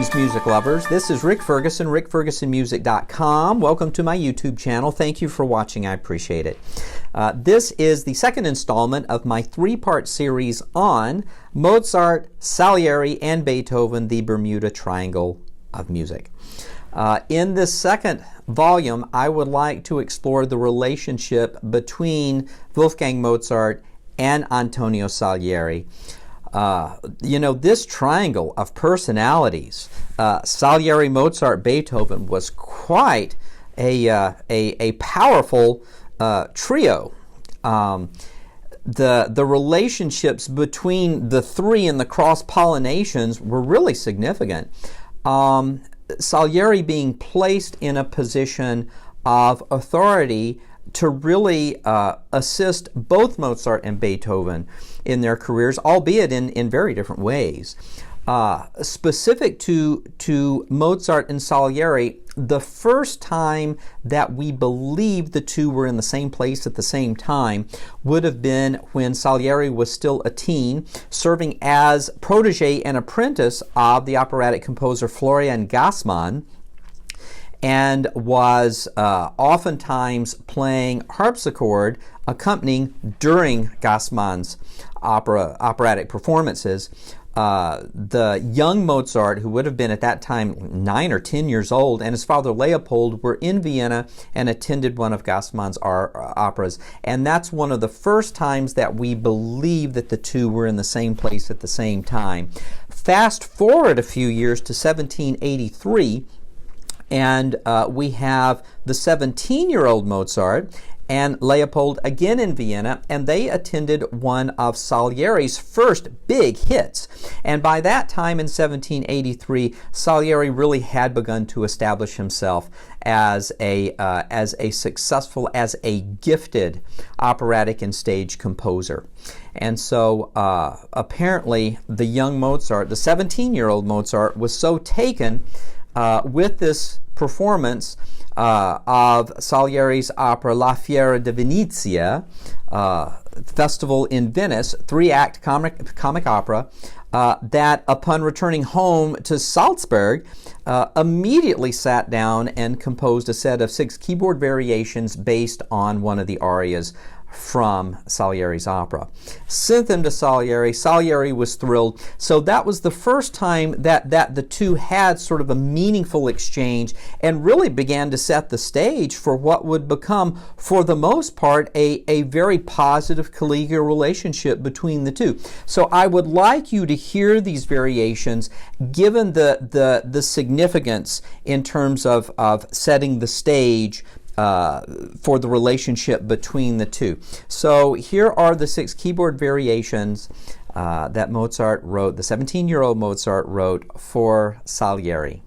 Greetings, music lovers. This is Rick Ferguson, rickfergusonmusic.com. Welcome to my YouTube channel. Thank you for watching. I appreciate it. This is the second installment of my three-part series on Mozart, Salieri, and Beethoven, the Bermuda Triangle of music. In this second volume, I would like to explore the relationship between Wolfgang Mozart and Antonio Salieri. This triangle of personalities, Salieri, Mozart, Beethoven, was quite a powerful trio. The relationships between the three and the cross-pollinations were really significant. Salieri being placed in a position of authority to really assist both Mozart and Beethoven in their careers, albeit in very different ways. Specific to Mozart and Salieri, the first time that we believe the two were in the same place at the same time would have been when Salieri was still a teen, serving as protege and apprentice of the operatic composer Florian Gassmann, and was oftentimes playing harpsichord accompanying during Gassmann's operatic performances. The young Mozart, who would have been at that time 9 or 10 years old, and his father Leopold were in Vienna and attended one of Gassmann's operas. And that's one of the first times that we believe that the two were in the same place at the same time. Fast forward a few years to 1783, and we have the 17-year-old Mozart and Leopold again in Vienna, and they attended one of Salieri's first big hits. And by that time in 1783, Salieri really had begun to establish himself as a successful, as a gifted operatic and stage composer. And so apparently the young Mozart, the 17-year-old Mozart, was so taken with this performance of Salieri's opera La Fiera di Venezia, festival in Venice, three-act comic opera, that upon returning home to Salzburg, immediately sat down and composed a set of 6 keyboard variations based on one of the arias from Salieri's opera. Sent them to Salieri. Salieri was thrilled. So that was the first time that the two had sort of a meaningful exchange and really began to set the stage for what would become, for the most part, a very positive collegial relationship between the two. So I would like you to hear these variations, given the significance in terms of setting the stage for the relationship between the two. So here are the 6 keyboard variations that Mozart wrote, the 17-year-old Mozart wrote for Salieri.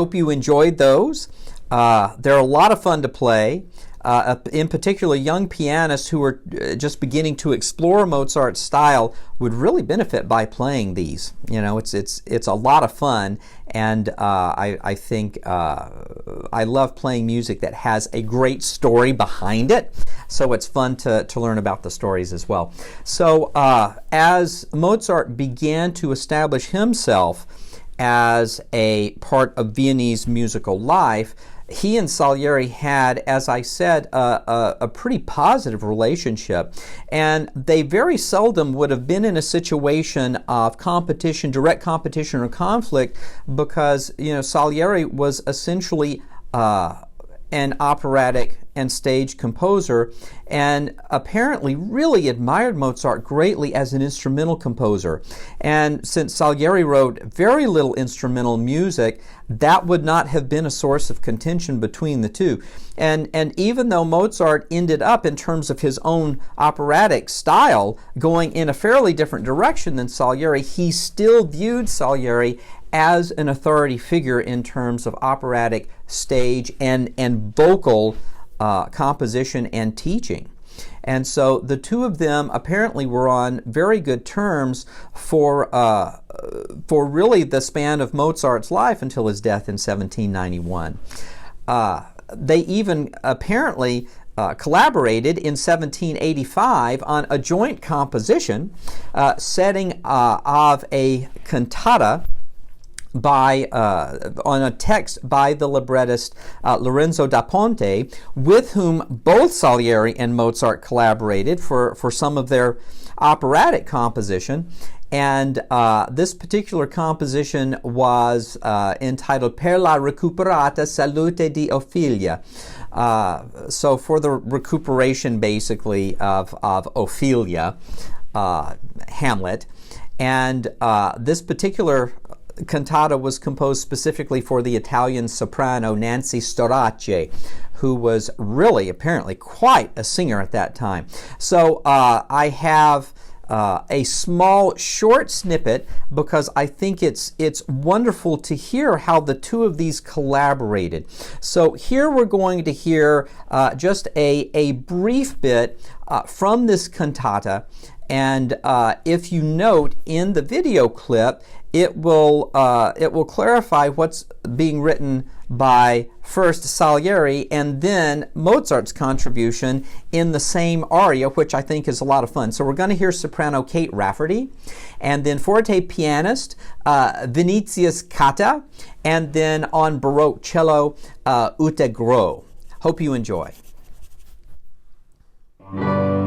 hope you enjoyed those. They're a lot of fun to play. In particular, young pianists who are just beginning to explore Mozart's style would really benefit by playing these. You know, it's a lot of fun, and I think I love playing music that has a great story behind it. So it's fun to learn about the stories as well. So as Mozart began to establish himself as a part of Viennese musical life, he and Salieri had, as I said, a pretty positive relationship, and they very seldom would have been in a situation of competition, direct competition or conflict, because, you know, Salieri was essentially an operatic and stage composer, and apparently really admired Mozart greatly as an instrumental composer. And since Salieri wrote very little instrumental music, that would not have been a source of contention between the two. And even though Mozart ended up, in terms of his own operatic style, going in a fairly different direction than Salieri, he still viewed Salieri as an authority figure in terms of operatic stage and vocal composition and teaching. And so the two of them apparently were on very good terms for really the span of Mozart's life until his death in 1791. They even apparently collaborated in 1785 on a joint composition setting of a cantata on a text by the librettist Lorenzo da Ponte, with whom both Salieri and Mozart collaborated for some of their operatic composition. And this particular composition was entitled Per la recuperata salute di Ophelia. So for the recuperation, basically, of Ophelia, Hamlet. And this particular cantata was composed specifically for the Italian soprano Nancy Storace, who was really apparently quite a singer at that time. So I have a small short snippet, because I think it's wonderful to hear how the two of these collaborated. So here we're going to hear just a brief bit from this cantata, and if you note in the video clip, it will clarify what's being written by first Salieri and then Mozart's contribution in the same aria, which I think is a lot of fun. So we're going to hear soprano Kate Rafferty, and then forte pianist Vinicius Cata, and then on Baroque cello Ute Gros. Hope you enjoy. Caro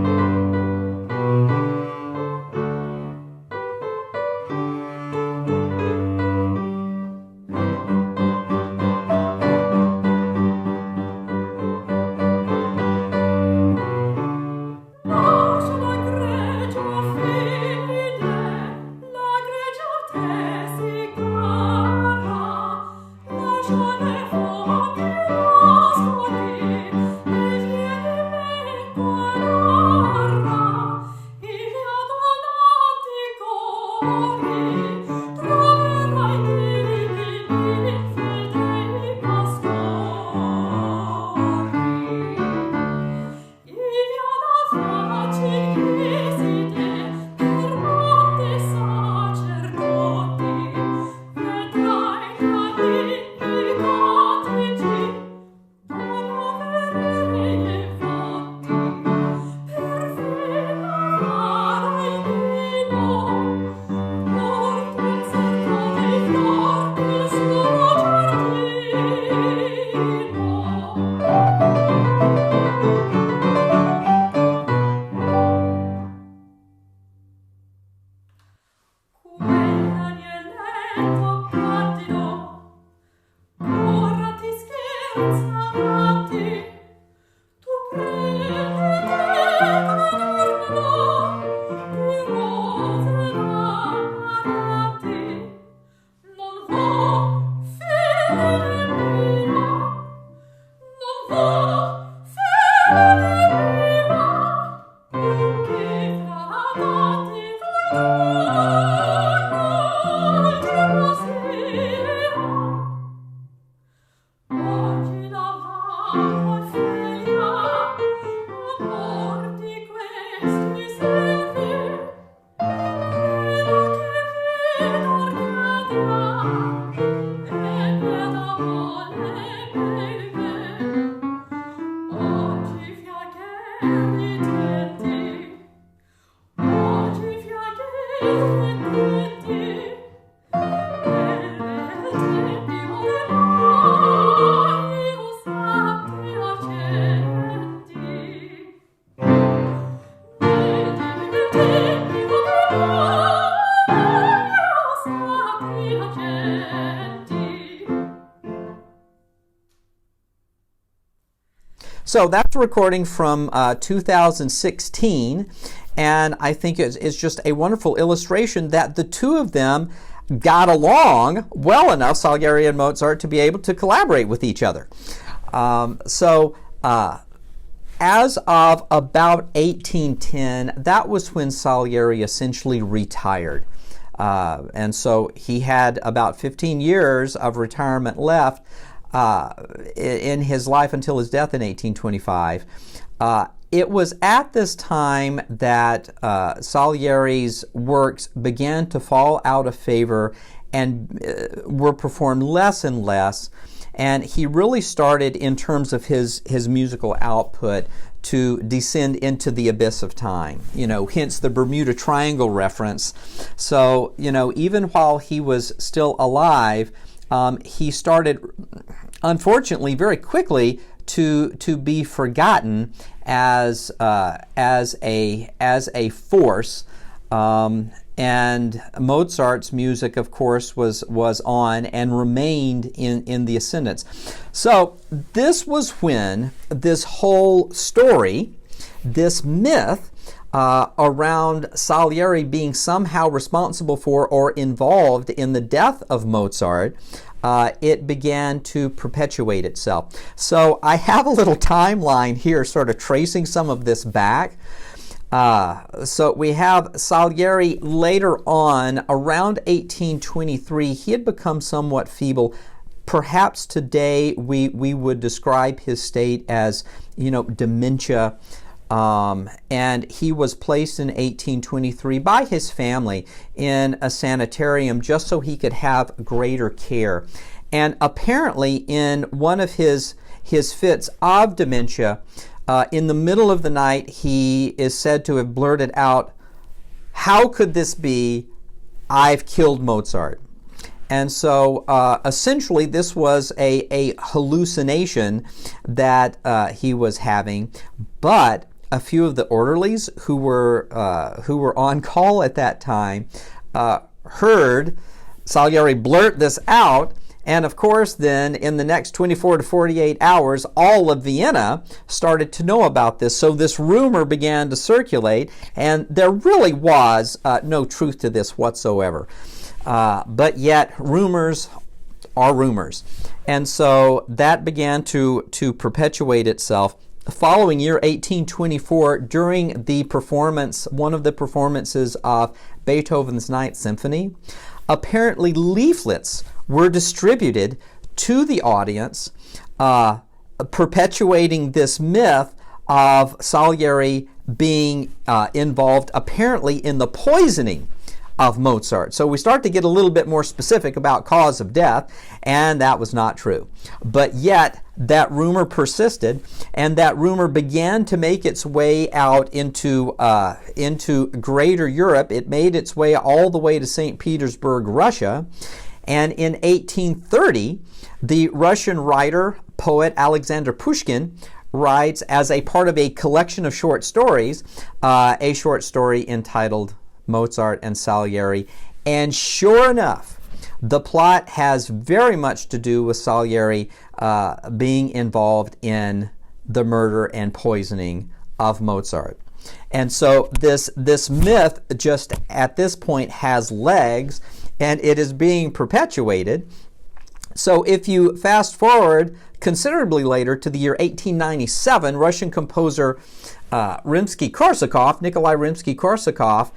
So that's a recording from 2016, and I think it's just a wonderful illustration that the two of them got along well enough, Salieri and Mozart, to be able to collaborate with each other. As of about 1810, that was when Salieri essentially retired. And so he had about 15 years of retirement left in his life until his death in 1825. It was at this time that Salieri's works began to fall out of favor and were performed less and less. And he really started, in terms of his musical output, to descend into the abyss of time. Hence the Bermuda Triangle reference. So, even while he was still alive, he started, unfortunately, very quickly to be forgotten as a force. And Mozart's music, of course, was on and remained in the ascendance. So this was when this whole story, this myth around Salieri being somehow responsible for or involved in the death of Mozart, it began to perpetuate itself. So I have a little timeline here sort of tracing some of this back. So we have Salieri later on, around 1823, he had become somewhat feeble. Perhaps today we would describe his state as, dementia. And he was placed in 1823 by his family in a sanitarium just so he could have greater care. And apparently in one of his fits of dementia, in the middle of the night, he is said to have blurted out, "How could this be? I've killed Mozart." And so essentially this was a hallucination that he was having, but a few of the orderlies who were on call at that time heard Salieri blurt this out. And of course, then in the next 24 to 48 hours, all of Vienna started to know about this. So this rumor began to circulate, and there really was no truth to this whatsoever. But yet, rumors are rumors. And so that began to perpetuate itself. The following year, 1824, during the performance, one of the performances of Beethoven's Ninth Symphony, apparently leaflets were distributed to the audience, perpetuating this myth of Salieri being involved apparently in the poisoning of Mozart. So we start to get a little bit more specific about cause of death, and that was not true. But yet that rumor persisted, and that rumor began to make its way out into greater Europe. It made its way all the way to St. Petersburg, Russia. And in 1830, the Russian writer, poet Alexander Pushkin writes, as a part of a collection of short stories, a short story entitled Mozart and Salieri. And sure enough, the plot has very much to do with Salieri being involved in the murder and poisoning of Mozart. And so this myth just at this point has legs, and it is being perpetuated. So if you fast forward considerably later to the year 1897, Russian composer Nikolai Rimsky-Korsakov,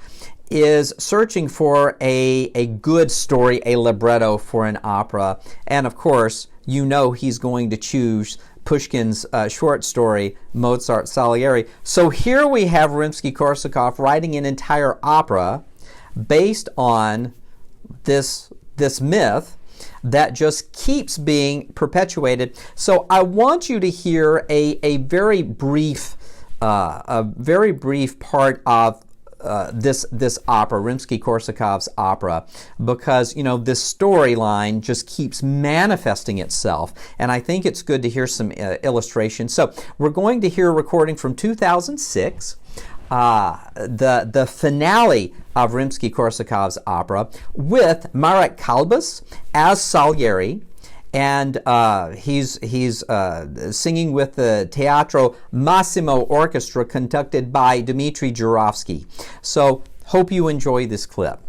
is searching for a good story, a libretto for an opera. And of course, he's going to choose Pushkin's short story, Mozart Salieri. So here we have Rimsky-Korsakov writing an entire opera based on this myth that just keeps being perpetuated. So I want you to hear a very brief part of this opera, Rimsky-Korsakov's opera, because this storyline just keeps manifesting itself, and I think it's good to hear some illustrations. So we're going to hear a recording from 2006. The finale of Rimsky-Korsakov's opera with Marek Kalbas as Salieri and he's singing with the Teatro Massimo Orchestra conducted by Dmitry Jurovsky. So hope you enjoy this clip.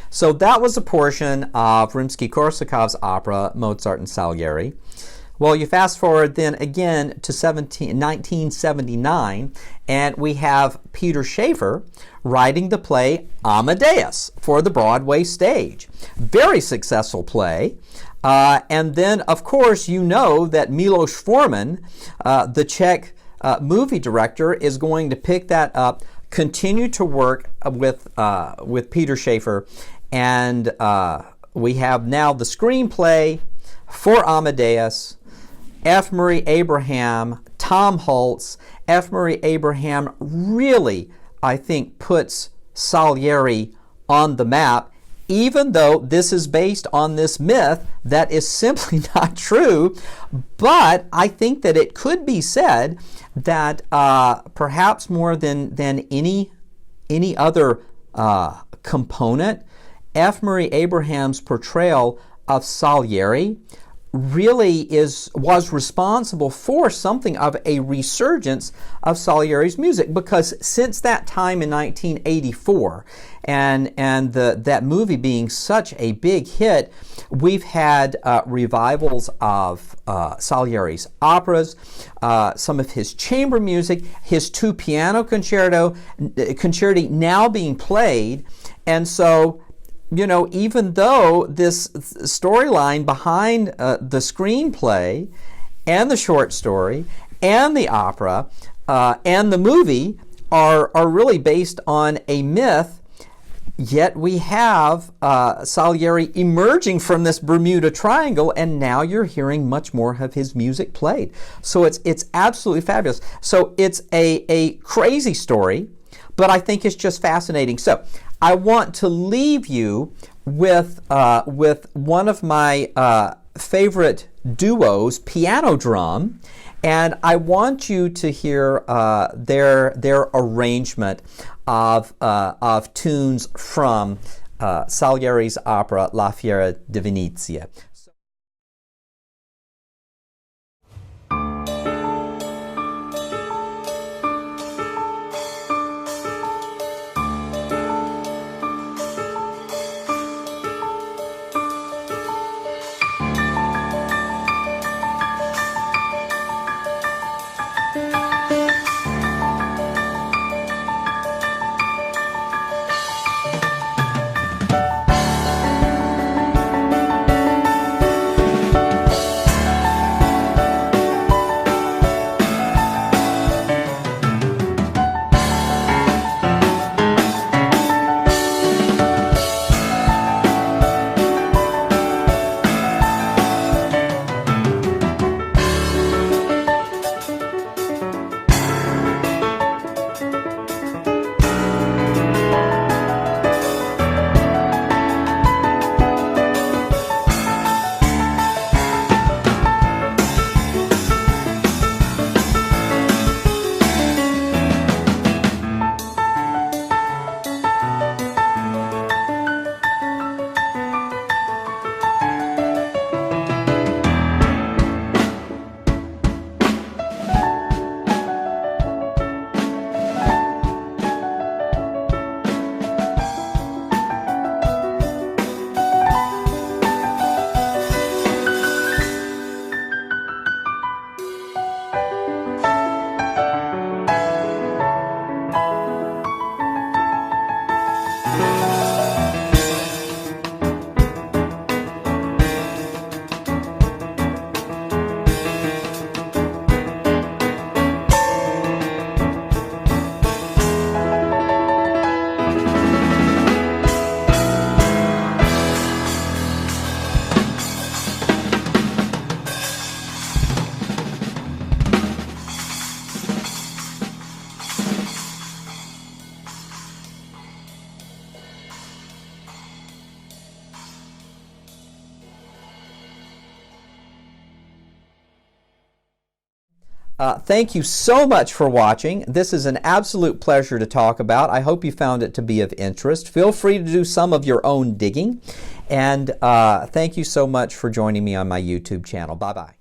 So that was a portion of Rimsky-Korsakov's opera, Mozart and Salieri. Well, you fast forward then again to 1979, and we have Peter Shaffer writing the play Amadeus for the Broadway stage. Very successful play. And then, of course, you know that Milos Forman, the Czech movie director, is going to pick that up, continue to work with Peter Shaffer, and we have now the screenplay for Amadeus. F. Murray Abraham, Tom Hulce. F. Murray Abraham really, I think, puts Salieri on the map, even though this is based on this myth that is simply not true. But I think that it could be said that perhaps more than any other component, F. Murray Abraham's portrayal of Salieri really was responsible for something of a resurgence of Salieri's music, because since that time in 1984 and that movie being such a big hit, we've had revivals of Salieri's operas, some of his chamber music, his two piano concerti now being played. And so, you know, even though this storyline behind the screenplay and the short story and the opera and the movie are really based on a myth, yet we have Salieri emerging from this Bermuda Triangle, and now you're hearing much more of his music played. So it's absolutely fabulous. So it's a crazy story, but I think it's just fascinating. So I want to leave you with one of my favorite duos, piano drum, and I want you to hear their arrangement of tunes from Salieri's opera La Fiera di Venezia. Thank you so much for watching. This is an absolute pleasure to talk about. I hope you found it to be of interest. Feel free to do some of your own digging. And thank you so much for joining me on my YouTube channel. Bye-bye.